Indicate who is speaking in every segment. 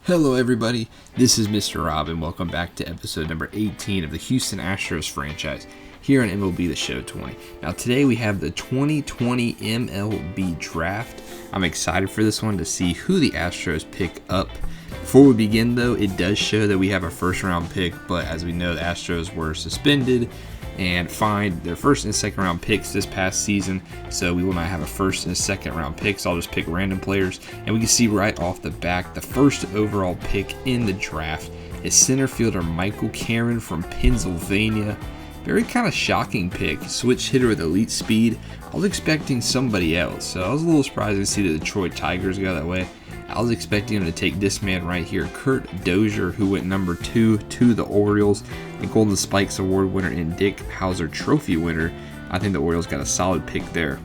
Speaker 1: Hello everybody, this is Mr. Rob and welcome back to episode number 18 of the Houston Astros franchise here on MLB The Show 20. Now today we have the 2020 MLB Draft. I'm excited for this one to see who the Astros pick up. Before we begin though, it does show that we have a first round pick, but as we know the Astros were suspended and fined their first and second round picks this past season, so we will not have a first and second round pick, so I'll just pick random players. And we can see right off the back, the first overall pick in the draft is center fielder Michael Karen from Pennsylvania. Very kind of shocking pick, switch hitter with elite speed. I was expecting somebody else, so I was a little surprised to see the Detroit Tigers go that way. I was expecting him to take this man right here, Kurt Dozier, who went number 2 to the Orioles, the Golden Spikes Award winner and Dick Howser Trophy winner. I think the Orioles got a solid pick there.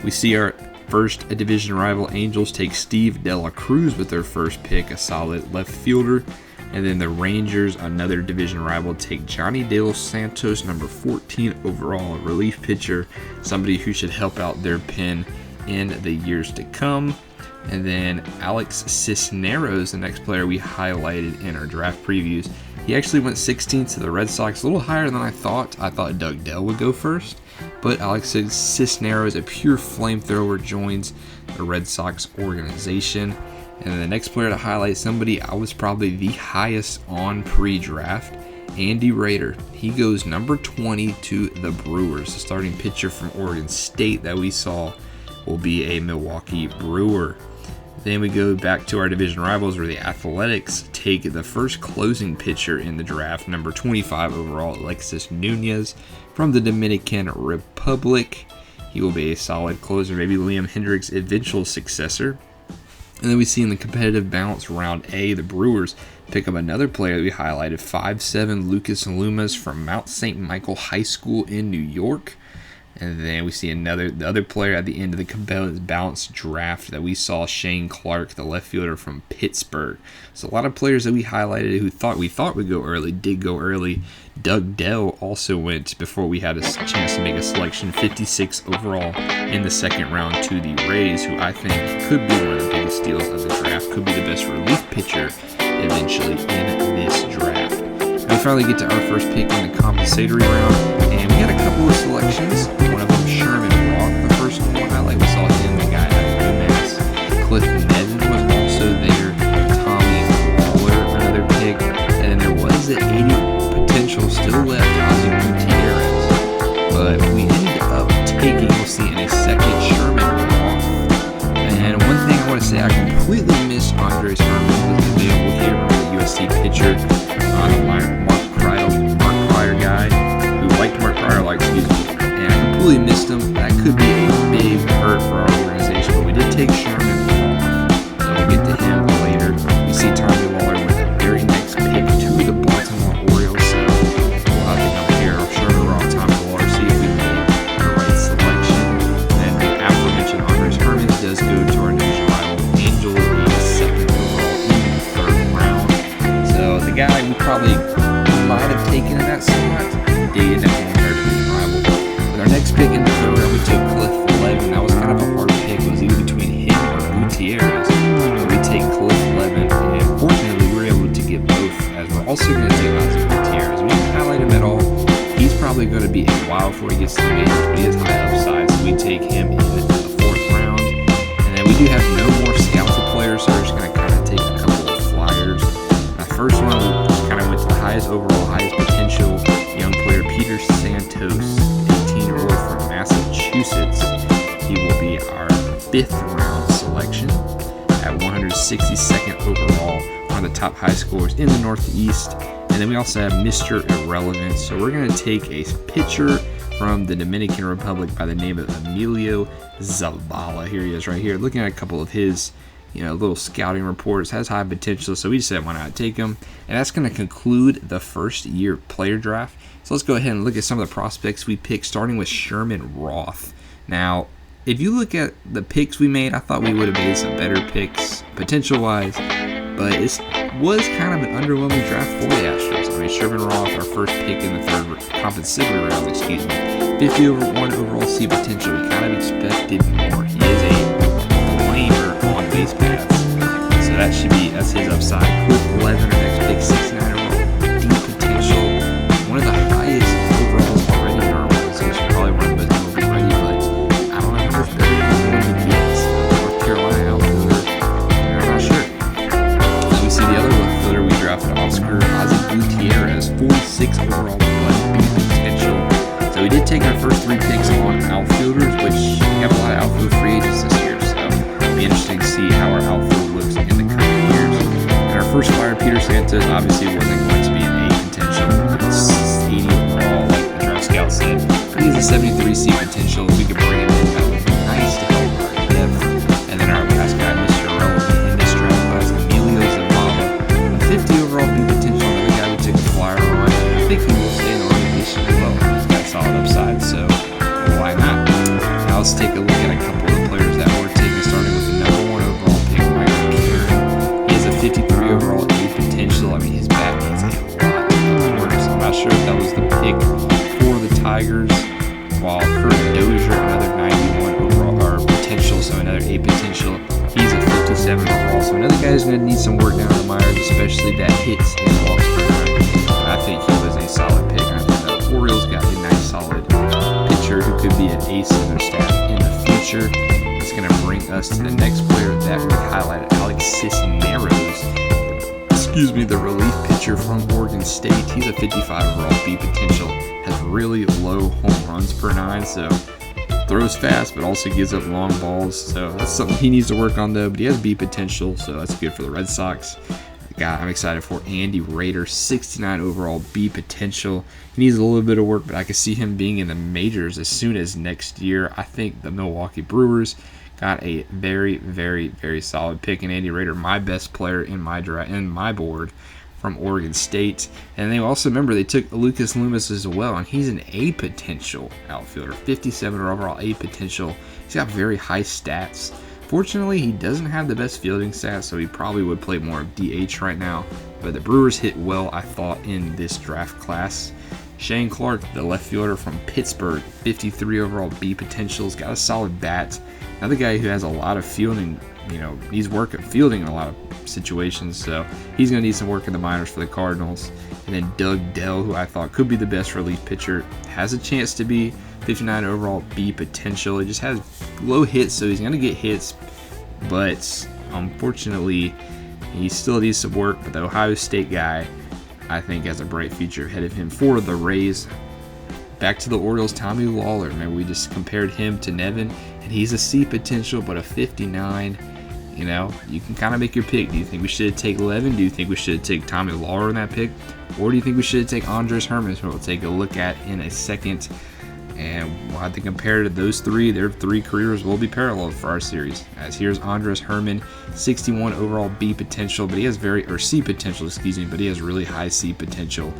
Speaker 1: We see our first division rival Angels take Steve De La Cruz with their first pick, a solid left fielder. And then the Rangers, another division rival, take Johnny De Los Santos, number 14 overall, relief pitcher, somebody who should help out their pen in the years to come. And then Alex Cisneros, the next player we highlighted in our draft previews. He actually went 16th to the Red Sox, a little higher than I thought. I thought Doug Dell would go first, but Alex Cisneros, a pure flamethrower, joins the Red Sox organization. And then the next player to highlight, somebody I was probably the highest on pre-draft, Andy Rader. He goes number 20 to the Brewers. The starting pitcher from Oregon State that we saw will be a Milwaukee Brewer. Then we go back to our division rivals where the Athletics take the first closing pitcher in the draft, number 25 overall, Alexis Nunez from the Dominican Republic. He will be a solid closer, maybe Liam Hendriks' eventual successor. And then we see in the competitive balance round A, the Brewers pick up another player that we highlighted, 5'7" Lucas Lumas from Mount St. Michael High School in New York. And then we see the other player at the end of the competitive balance draft that we saw, Shane Clark, the left fielder from Pittsburgh. So a lot of players that we highlighted who we thought would go early did go early. Doug Dell also went before we had a chance to make a selection, 56 overall in the second round to the Rays, who I think could be one of the biggest steals of the draft, could be the best relief pitcher eventually in this draft. And we finally get to our first pick in the compensatory round, and we had a couple of selections. One of them, Sherman Roth, the first one highlight. We saw him, the guy out of UMass. Cliff Nevin was also there. Tommy Waller, another pick. And then there was the 80 potential still left, Ozzy Gutierrez. But we ended up taking, we'll see in a second, Sherman Roth. And one thing I want to say, I completely missed Andres Herman was available here, the USC pitcher. Mark Pryor guy who liked Mark Pryor, and I completely missed him. That could be a big hurt for our organization, but we did take Sherman off, so we'll get to him later. We see Tommy Waller with the very next pick to the Baltimore Orioles, so we'll have to compare Sherman Roth, Tommy Waller, see if we made the right selection. Then the aforementioned Andres Herman does go to our division rival Angels, the second overall in the third round. So the guy we probably might have taken in that slot did end up being our division rival. With our next pick in the third round, we took Cliff Levin. That was kind of a hard pick. It was either between him or Gutierrez. So we take Cliff Levin, and fortunately we were able to get both, as we're also going to take Ozzy Gutierrez. We didn't highlight him at all. He's probably going to be a while before he gets to the majors, but he has high upside, so we take him in the fourth round. And then we do have no more scouted players, so we're just going to kind of take a couple of flyers. Our first one, we just kind of went to the highest overall, highest potential young player, Peter Santos, 18-year-old from Massachusetts. He will be our fifth round selection at 162nd overall, one of the top high scorers in the Northeast. And then we also have Mr. Irrelevant. So we're going to take a pitcher from the Dominican Republic by the name of Emilio Zavala. Here he is right here. Looking at a couple of his little scouting reports, has high potential, so we just said why not take him. And that's going to conclude the first year player draft. So let's go ahead and look at some of the prospects we picked, starting with Sherman Roth. Now, if you look at the picks we made, I thought we would have made some better picks potential-wise, but it was kind of an underwhelming draft for the Astros. I mean, Sherman Roth, our first pick in the third compensatory round, 50-1 overall C potential. We kind of expected more. He is a flamer on base paths, so that's his upside. first flyer, Peter Santos, obviously wasn't going to be an A potential. It's 80 overall, like the draft scout said. He has a 73 C potential. If we could bring him in, that would be nice to help our depth. And then our last guy, Mr. Relevant in this draft class, Emilio Zavala, a 50 overall B potential. Another guy we took a flyer on. I think he will stay in the organization as well. He's got solid upside, so why not? Now let's take a look at a couple of the players that we're taking, starting with the number 1 overall pick, Michael Karen. He has a 53 overall A potential. I mean, his bat needs a lot of work, so I'm not sure if that was the pick for the Tigers. While Kurt Dozier, another 91 overall or potential, so another A potential. He's a 57 overall, so another guy who's going to need some work down in the minors, especially that hits and walks per nine. I think he was a solid pick. I think the Orioles got a nice solid pitcher who could be an ace in their staff in the future. It's going to bring us to the next player that we highlighted, Alex Cisneros. The relief pitcher from Oregon State. He's a 55 overall B potential. Has really low home runs per nine, so throws fast, but also gives up long balls. So that's something he needs to work on, though. But he has B potential, so that's good for the Red Sox. The guy I'm excited for, Andy Rader, 69 overall B potential. He needs a little bit of work, but I can see him being in the majors as soon as next year. I think the Milwaukee Brewers got a very, very, very solid pick in Andy Rader, my best player in my board from Oregon State. And they also, remember, they took Lucas Loomis as well, and he's an A potential outfielder, 57 overall A potential. He's got very high stats. Fortunately, he doesn't have the best fielding stats, so he probably would play more of DH right now. But the Brewers hit well, I thought, in this draft class. Shane Clark, the left fielder from Pittsburgh, 53 overall B potential. He's got a solid bat. Another guy who has a lot of fielding, needs work at fielding in a lot of situations, so he's going to need some work in the minors for the Cardinals. And then Doug Dell, who I thought could be the best relief pitcher, has a chance to be 59 overall B potential. He just has low hits, so he's going to get hits, but unfortunately, he still needs some work. But the Ohio State guy, I think, has a bright future ahead of him for the Rays. Back to the Orioles, Tommy Lawler. Remember, we just compared him to Nevin, and he's a C potential, but a 59. You can kind of make your pick. Do you think we should take Levin? Do you think we should take Tommy Lawler in that pick? Or do you think we should take Andres Herman, who we'll take a look at in a second? And we'll have to compare to those three. Their three careers will be paralleled for our series. As here's Andres Herman, 61 overall B potential, but he has C potential, but he has really high C potential.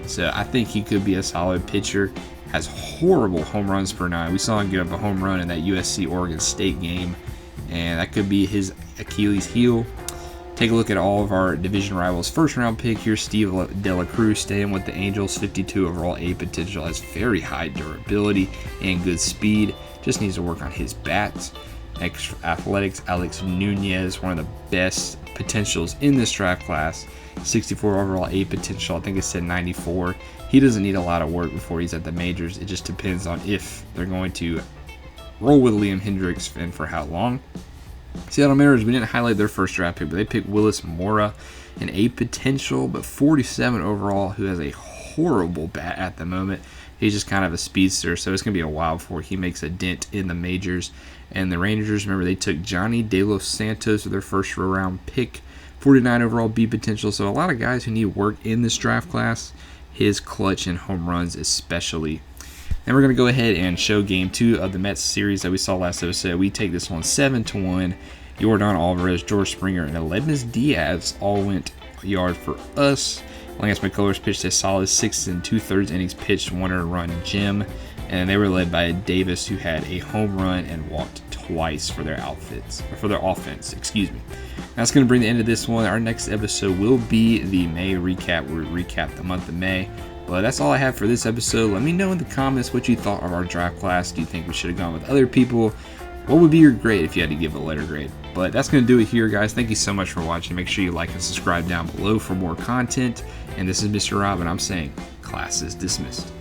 Speaker 1: So I think he could be a solid pitcher. Has horrible home runs per nine. We saw him get up a home run in that USC Oregon State game, and that could be his Achilles heel. Take a look at all of our division rivals. First round pick here, Steve Dela Cruz, staying with the Angels, 52 overall A potential, has very high durability and good speed. Just needs to work on his bat. Next, athletics, Alex Nunez, one of the best potentials in this draft class, 64 overall A potential. I think it said 94. He doesn't need a lot of work before he's at the majors. It just depends on if they're going to roll with Liam Hendricks and for how long. Seattle Mariners, we didn't highlight their first draft pick, but they picked Willis Mora, an A potential, but 47 overall, who has a horrible bat at the moment. He's just kind of a speedster, so it's going to be a while before he makes a dent in the majors. And the Rangers, remember, they took Johnny De Los Santos with their first round pick, 49 overall B potential. So a lot of guys who need work in this draft class, his clutch and home runs especially. Then we're going to go ahead and show game 2 of the Mets series that we saw last episode. We take this one 7-1. Yordan Alvarez, George Springer, and Aledmys Diaz all went yard for us. Lance McCullers pitched a solid 6 2/3 innings pitched, 1 earned run gem, and they were led by Davis, who had a home run and walked twice for their offense. That's going to bring the end of this one. Our next episode will be the May recap. We'll recap the month of May. But that's all I have for this episode. Let me know in the comments what you thought of our draft class. Do you think we should have gone with other people? What would be your grade if you had to give a letter grade? But that's going to do it here, guys. Thank you so much for watching. Make sure you like and subscribe down below for more content. And this is Mr. Rob, and I'm saying class is dismissed.